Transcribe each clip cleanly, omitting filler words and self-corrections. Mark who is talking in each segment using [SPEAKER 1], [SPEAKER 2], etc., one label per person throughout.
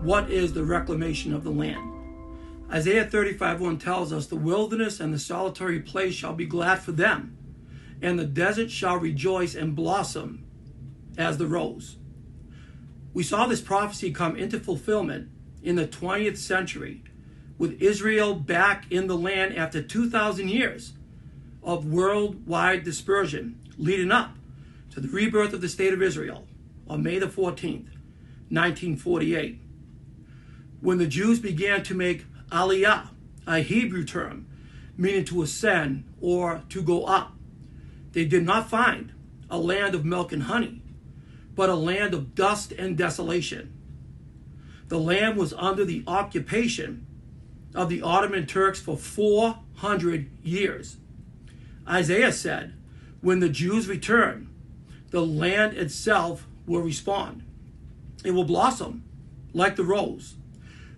[SPEAKER 1] what is the reclamation of the land? Isaiah 35:1 tells us, the wilderness and the solitary place shall be glad for them, and the desert shall rejoice and blossom as the rose. We saw this prophecy come into fulfillment in the 20th century, with Israel back in the land after 2,000 years of worldwide dispersion, leading up to the rebirth of the state of Israel on May the 14th, 1948, when the Jews began to make Aliyah, a Hebrew term meaning to ascend or to go up. They did not find a land of milk and honey, but a land of dust and desolation. The land was under the occupation of the Ottoman Turks for 400 years. Isaiah said, when the Jews return, the land itself will respond. It will blossom like the rose.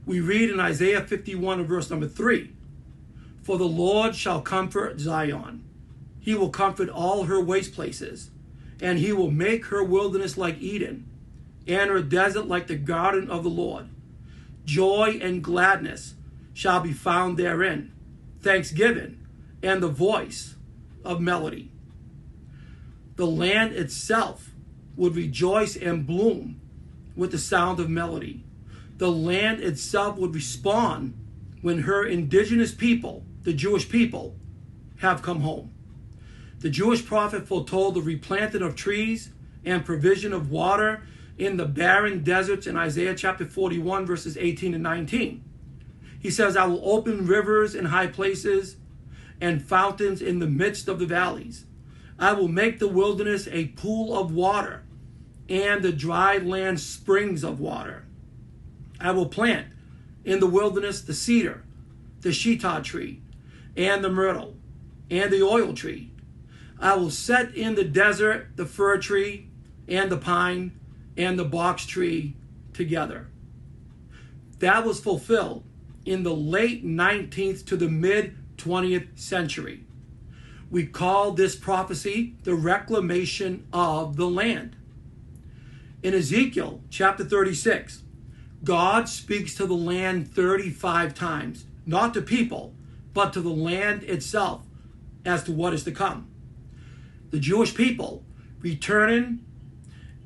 [SPEAKER 1] We read in Isaiah 51 and verse number 3, for the Lord shall comfort Zion. He will comfort all her waste places, and he will make her wilderness like Eden, and her desert like the garden of the Lord. Joy and gladness shall be found therein, thanksgiving and the voice of melody. The land itself would rejoice and bloom with the sound of melody. The land itself would respond when her indigenous people, the Jewish people, have come home. The Jewish prophet foretold the replanting of trees and provision of water in the barren deserts in Isaiah chapter 41, verses 18 and 19. He says, I will open rivers in high places and fountains in the midst of the valleys. I will make the wilderness a pool of water and the dry land springs of water. I will plant in the wilderness the cedar, the shittah tree, and the myrtle, and the oil tree. I will set in the desert the fir tree, and the pine, and the box tree together. That was fulfilled in the late 19th to the mid 20th century. We call this prophecy the reclamation of the land. In Ezekiel chapter 36, God speaks to the land 35 times, not to people, but to the land itself as to what is to come. The Jewish people returning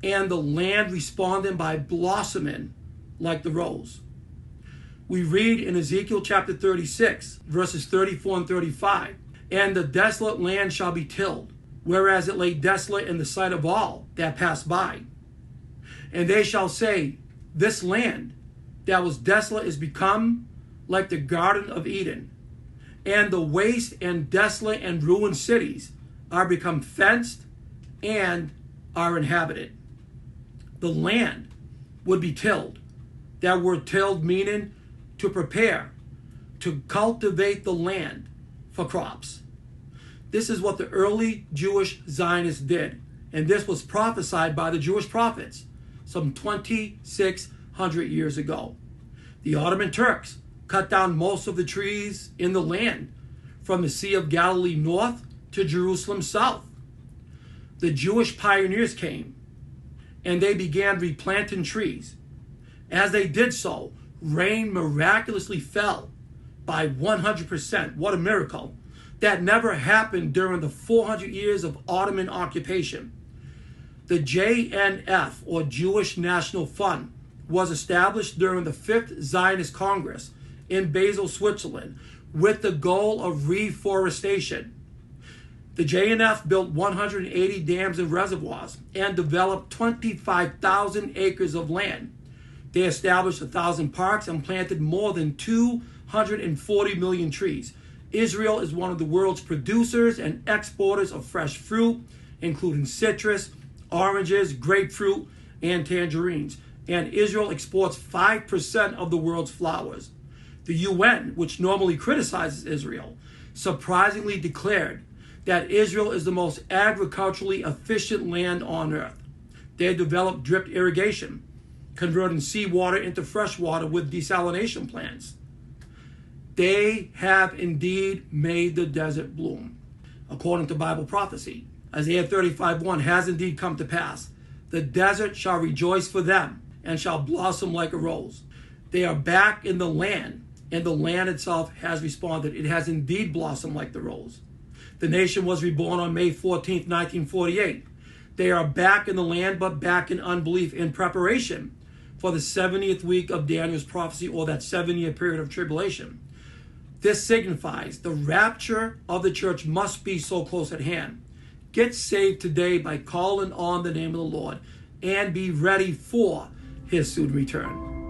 [SPEAKER 1] and the land responding by blossoming like the rose. We read in Ezekiel chapter 36, verses 34 and 35, and the desolate land shall be tilled, whereas it lay desolate in the sight of all that passed by. And they shall say, this land that was desolate is become like the Garden of Eden, and the waste and desolate and ruined cities are become fenced and are inhabited. The land would be tilled. That word tilled meaning to prepare, to cultivate the land for crops. This is what the early Jewish Zionists did, and this was prophesied by the Jewish prophets some 2,600 years ago. The Ottoman Turks cut down most of the trees in the land from the Sea of Galilee north to Jerusalem south. The Jewish pioneers came and they began replanting trees. As they did so, rain miraculously fell by 100%. What a miracle. That never happened during the 400 years of Ottoman occupation. The JNF, or Jewish National Fund, was established during the 5th Zionist Congress in Basel, Switzerland, with the goal of reforestation. The JNF built 180 dams and reservoirs and developed 25,000 acres of land. They established 1,000 parks and planted more than 240 million trees. Israel is one of the world's producers and exporters of fresh fruit, including citrus, oranges, grapefruit, and tangerines. And Israel exports 5% of the world's flowers. The UN, which normally criticizes Israel, surprisingly declared that Israel is the most agriculturally efficient land on earth. They developed drip irrigation, converting seawater into fresh water with desalination plants. They have indeed made the desert bloom. According to Bible prophecy, Isaiah 35:1 has indeed come to pass. The desert shall rejoice for them and shall blossom like a rose. They are back in the land, and the land itself has responded. It has indeed blossomed like the rose. The nation was reborn on May 14th, 1948. They are back in the land, but back in unbelief, in preparation for the 70th week of Daniel's prophecy, or that 7-year period of tribulation. This signifies the rapture of the church must be so close at hand. Get saved today by calling on the name of the Lord and be ready for his soon return.